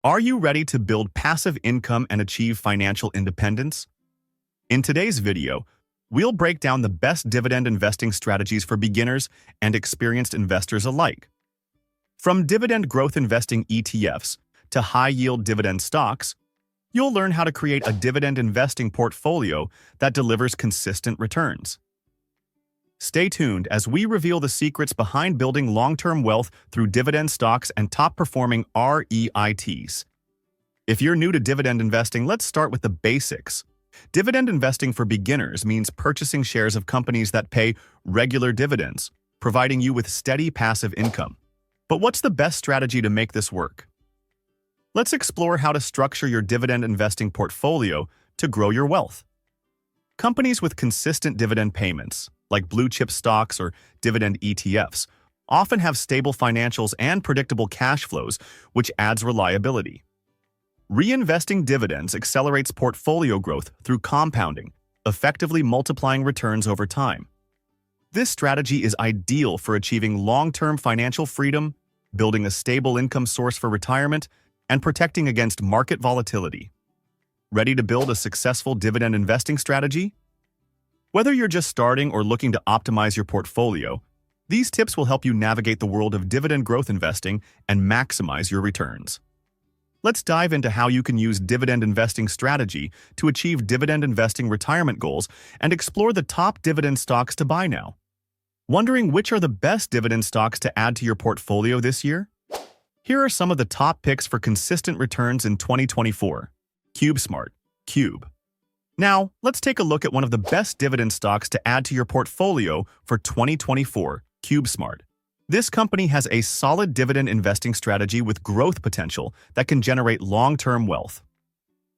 Are you ready to build passive income and achieve financial independence? In today's video, we'll break down the best dividend investing strategies for beginners and experienced investors alike. From dividend growth investing ETFs to high-yield dividend stocks, you'll learn how to create a dividend investing portfolio that delivers consistent returns. Stay tuned as we reveal the secrets behind building long-term wealth through dividend stocks and top-performing REITs. If you're new to dividend investing, let's start with the basics. Dividend investing for beginners means purchasing shares of companies that pay regular dividends, providing you with steady passive income. But what's the best strategy to make this work? Let's explore how to structure your dividend investing portfolio to grow your wealth. Companies with consistent dividend payments, like blue-chip stocks or dividend ETFs, often have stable financials and predictable cash flows, which adds reliability. Reinvesting dividends accelerates portfolio growth through compounding, effectively multiplying returns over time. This strategy is ideal for achieving long-term financial freedom, building a stable income source for retirement, and protecting against market volatility. Ready to build a successful dividend investing strategy? Whether you're just starting or looking to optimize your portfolio, these tips will help you navigate the world of dividend growth investing and maximize your returns. Let's dive into how you can use dividend investing strategy to achieve dividend investing retirement goals and explore the top dividend stocks to buy now. Wondering which are the best dividend stocks to add to your portfolio this year? Here are some of the top picks for consistent returns in 2024. CubeSmart, Cube. Now, let's take a look at one of the best dividend stocks to add to your portfolio for 2024, CubeSmart. This company has a solid dividend investing strategy with growth potential that can generate long-term wealth.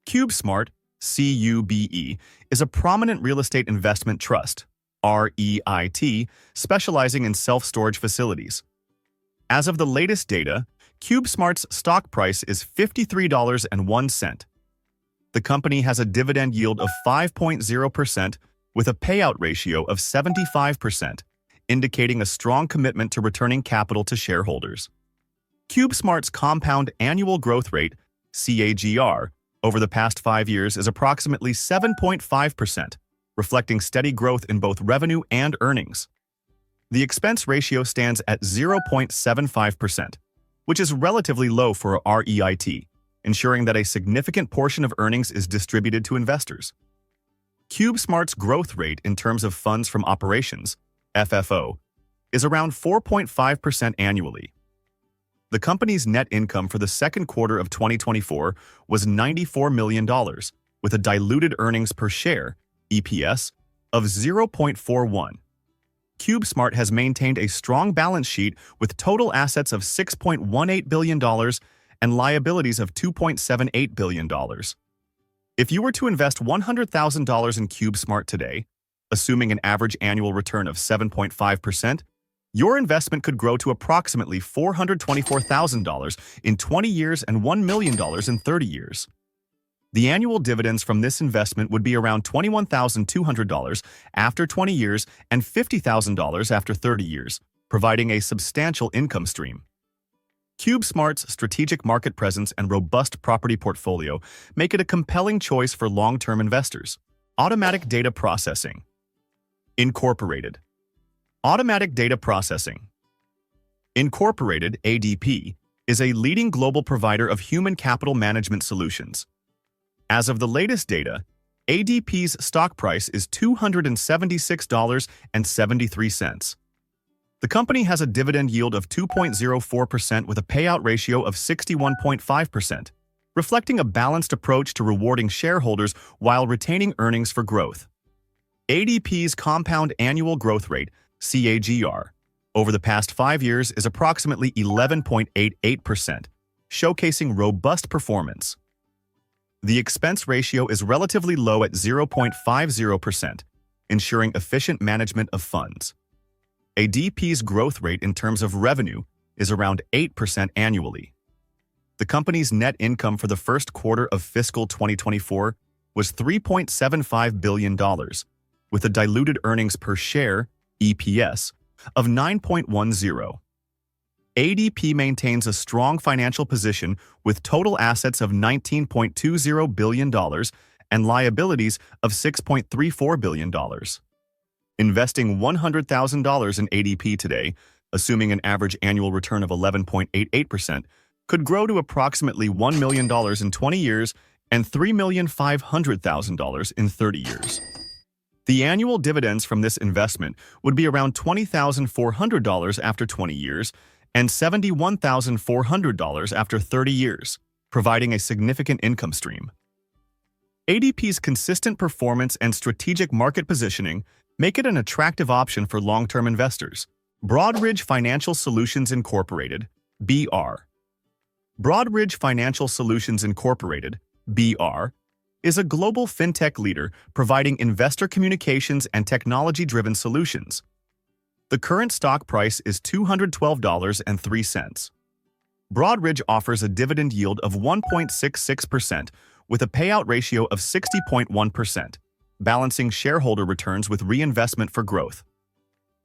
CubeSmart, CUBE, is a prominent real estate investment trust, REIT, specializing in self-storage facilities. As of the latest data, CubeSmart's stock price is $53.01. The company has a dividend yield of 5.0% with a payout ratio of 75%, indicating a strong commitment to returning capital to shareholders. CubeSmart's compound annual growth rate, CAGR, over the past 5 years is approximately 7.5%, reflecting steady growth in both revenue and earnings. The expense ratio stands at 0.75%, which is relatively low for a REIT, ensuring that a significant portion of earnings is distributed to investors. CubeSmart's growth rate in terms of funds from operations, FFO, is around 4.5% annually. The company's net income for the second quarter of 2024 was $94 million, with a diluted earnings per share, EPS, of 0.41. CubeSmart has maintained a strong balance sheet with total assets of $6.18 billion and liabilities of $2.78 billion. If you were to invest $100,000 in CubeSmart today, assuming an average annual return of 7.5%, your investment could grow to approximately $424,000 in 20 years and $1 million in 30 years. The annual dividends from this investment would be around $21,200 after 20 years and $50,000 after 30 years, providing a substantial income stream. CubeSmart's strategic market presence and robust property portfolio make it a compelling choice for long-term investors. Automatic data processing. Incorporated. Automatic data processing. Incorporated, ADP, is a leading global provider of human capital management solutions. As of the latest data, ADP's stock price is $276.73. The company has a dividend yield of 2.04% with a payout ratio of 61.5%, reflecting a balanced approach to rewarding shareholders while retaining earnings for growth. ADP's compound annual growth rate, CAGR, over the past 5 years is approximately 11.88%, showcasing robust performance. The expense ratio is relatively low at 0.50%, ensuring efficient management of funds. ADP's growth rate in terms of revenue is around 8% annually. The company's net income for the first quarter of fiscal 2024 was $3.75 billion, with a diluted earnings per share, EPS, of 9.10. ADP maintains a strong financial position with total assets of $19.20 billion and liabilities of $6.34 billion. Investing $100,000 in ADP today, assuming an average annual return of 11.88%, could grow to approximately $1 million in 20 years and $3,500,000 in 30 years. The annual dividends from this investment would be around $20,400 after 20 years and $71,400 after 30 years, providing a significant income stream. ADP's consistent performance and strategic market positioning make it an attractive option for long-term investors. Broadridge Financial Solutions Incorporated, BR. Broadridge Financial Solutions Incorporated, BR, is a global fintech leader providing investor communications and technology-driven solutions. The current stock price is $212.03. Broadridge offers a dividend yield of 1.66% with a payout ratio of 60.1%, balancing shareholder returns with reinvestment for growth.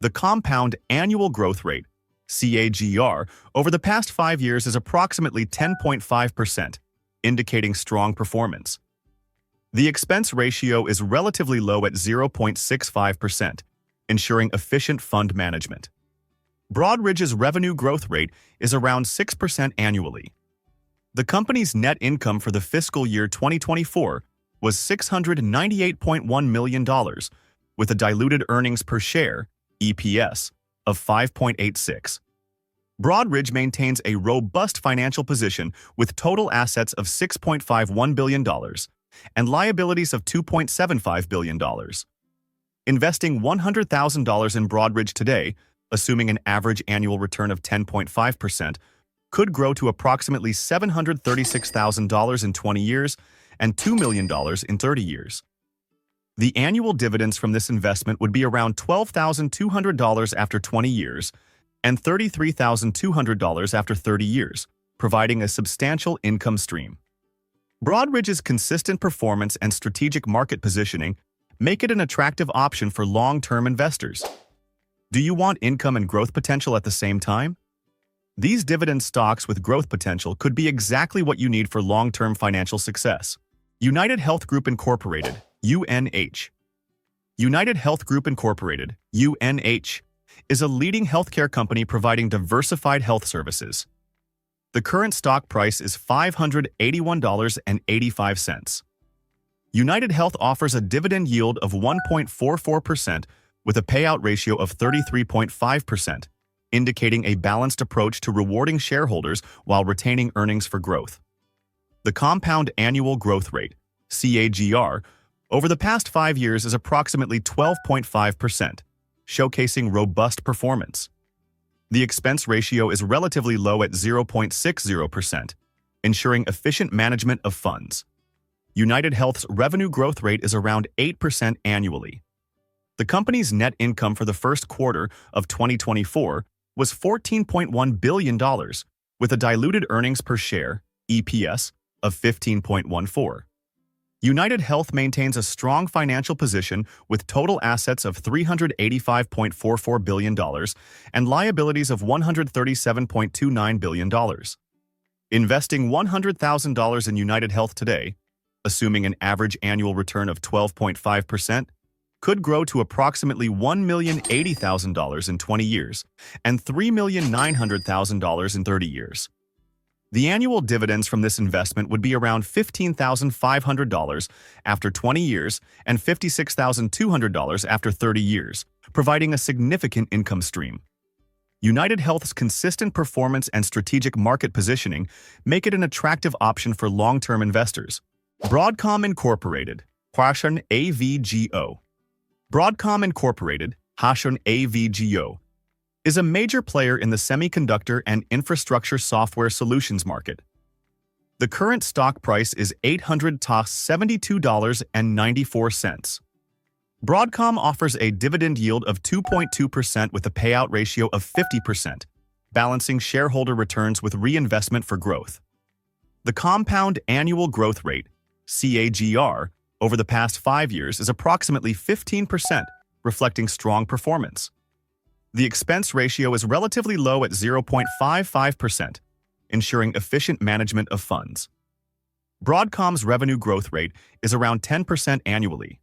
The compound annual growth rate, CAGR, over the past 5 years is approximately 10.5%, indicating strong performance. The expense ratio is relatively low at 0.65%, ensuring efficient fund management. Broadridge's revenue growth rate is around 6% annually. The company's net income for the fiscal year 2024 was $698.1 million, with a diluted earnings per share, EPS, of 5.86. Broadridge maintains a robust financial position with total assets of $6.51 billion and liabilities of $2.75 billion. Investing $100,000 in Broadridge today, assuming an average annual return of 10.5%, could grow to approximately $736,000 in 20 years and $2 million in 30 years. The annual dividends from this investment would be around $12,200 after 20 years and $33,200 after 30 years, providing a substantial income stream. Broadridge's consistent performance and strategic market positioning make it an attractive option for long-term investors. Do you want income and growth potential at the same time? These dividend stocks with growth potential could be exactly what you need for long-term financial success. UnitedHealth Group Incorporated, UNH. UnitedHealth Group Incorporated, UNH, is a leading healthcare company providing diversified health services. The current stock price is $581.85. UnitedHealth offers a dividend yield of 1.44% with a payout ratio of 33.5%, indicating a balanced approach to rewarding shareholders while retaining earnings for growth. The compound annual growth rate, CAGR, over the past 5 years is approximately 12.5%, showcasing robust performance. The expense ratio is relatively low at 0.60%, ensuring efficient management of funds. UnitedHealth's revenue growth rate is around 8% annually. The company's net income for the first quarter of 2024 was $14.1 billion, with a diluted earnings per share, EPS, of 15.14. UnitedHealth maintains a strong financial position with total assets of $385.44 billion and liabilities of $137.29 billion. Investing $100,000 in UnitedHealth today, assuming an average annual return of 12.5%, could grow to approximately $1,080,000 in 20 years and $3,900,000 in 30 years. The annual dividends from this investment would be around $15,500 after 20 years and $56,200 after 30 years, providing a significant income stream. UnitedHealth's consistent performance and strategic market positioning make it an attractive option for long-term investors. Broadcom Incorporated, AVGO. Broadcom Incorporated, AVGO, is a major player in the semiconductor and infrastructure software solutions market. The current stock price is $872.94. Broadcom offers a dividend yield of 2.2% with a payout ratio of 50%, balancing shareholder returns with reinvestment for growth. The compound annual growth rate, CAGR, over the past 5 years is approximately 15%, reflecting strong performance. The expense ratio is relatively low at 0.55%, ensuring efficient management of funds. Broadcom's revenue growth rate is around 10% annually.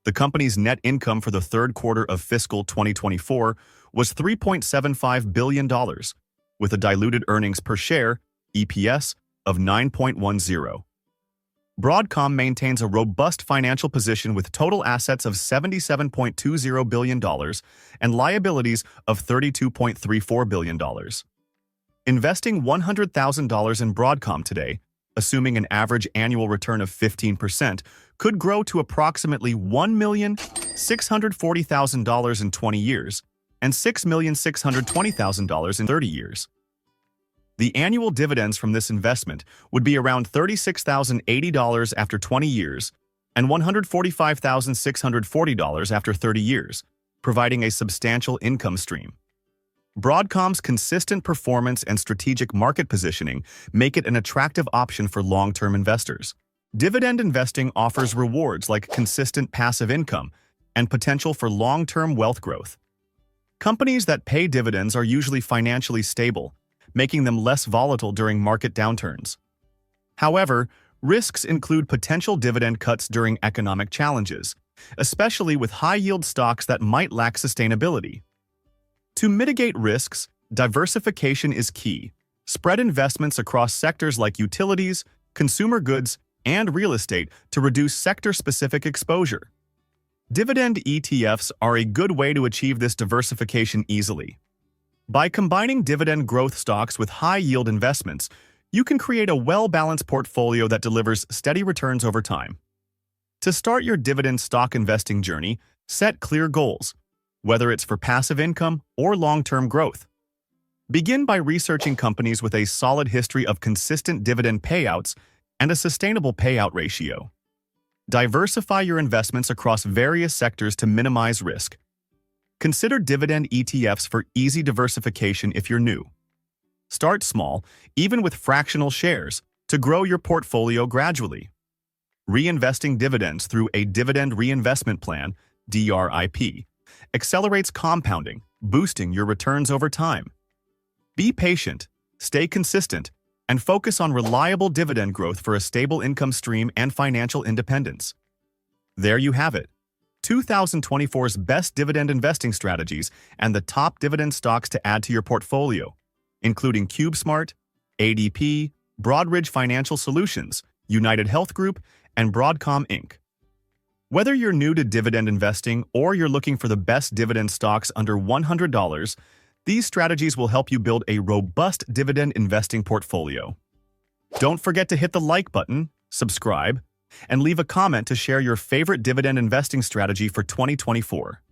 The company's net income for the third quarter of fiscal 2024 was $3.75 billion, with a diluted earnings per share, EPS, of 9.10. Broadcom maintains a robust financial position with total assets of $77.20 billion and liabilities of $32.34 billion. Investing $100,000 in Broadcom today, assuming an average annual return of 15%, could grow to approximately $1,640,000 in 20 years and $6,620,000 in 30 years. The annual dividends from this investment would be around $36,080 after 20 years and $145,640 after 30 years, providing a substantial income stream. Broadcom's consistent performance and strategic market positioning make it an attractive option for long-term investors. Dividend investing offers rewards like consistent passive income and potential for long-term wealth growth. Companies that pay dividends are usually financially stable, making them less volatile during market downturns. However, risks include potential dividend cuts during economic challenges, especially with high-yield stocks that might lack sustainability. To mitigate risks, diversification is key. Spread investments across sectors like utilities, consumer goods, and real estate to reduce sector-specific exposure. Dividend ETFs are a good way to achieve this diversification easily. By combining dividend growth stocks with high-yield investments, you can create a well-balanced portfolio that delivers steady returns over time. To start your dividend stock investing journey, set clear goals, whether it's for passive income or long-term growth. Begin by researching companies with a solid history of consistent dividend payouts and a sustainable payout ratio. Diversify your investments across various sectors to minimize risk. Consider dividend ETFs for easy diversification if you're new. Start small, even with fractional shares, to grow your portfolio gradually. Reinvesting dividends through a dividend reinvestment plan, DRIP, accelerates compounding, boosting your returns over time. Be patient, stay consistent, and focus on reliable dividend growth for a stable income stream and financial independence. There you have it, 2024's best dividend investing strategies and the top dividend stocks to add to your portfolio, including CubeSmart, ADP, Broadridge Financial Solutions, UnitedHealth Group, and Broadcom Inc. Whether you're new to dividend investing or you're looking for the best dividend stocks under $100, these strategies will help you build a robust dividend investing portfolio. Don't forget to hit the like button, subscribe, and leave a comment to share your favorite dividend investing strategy for 2024.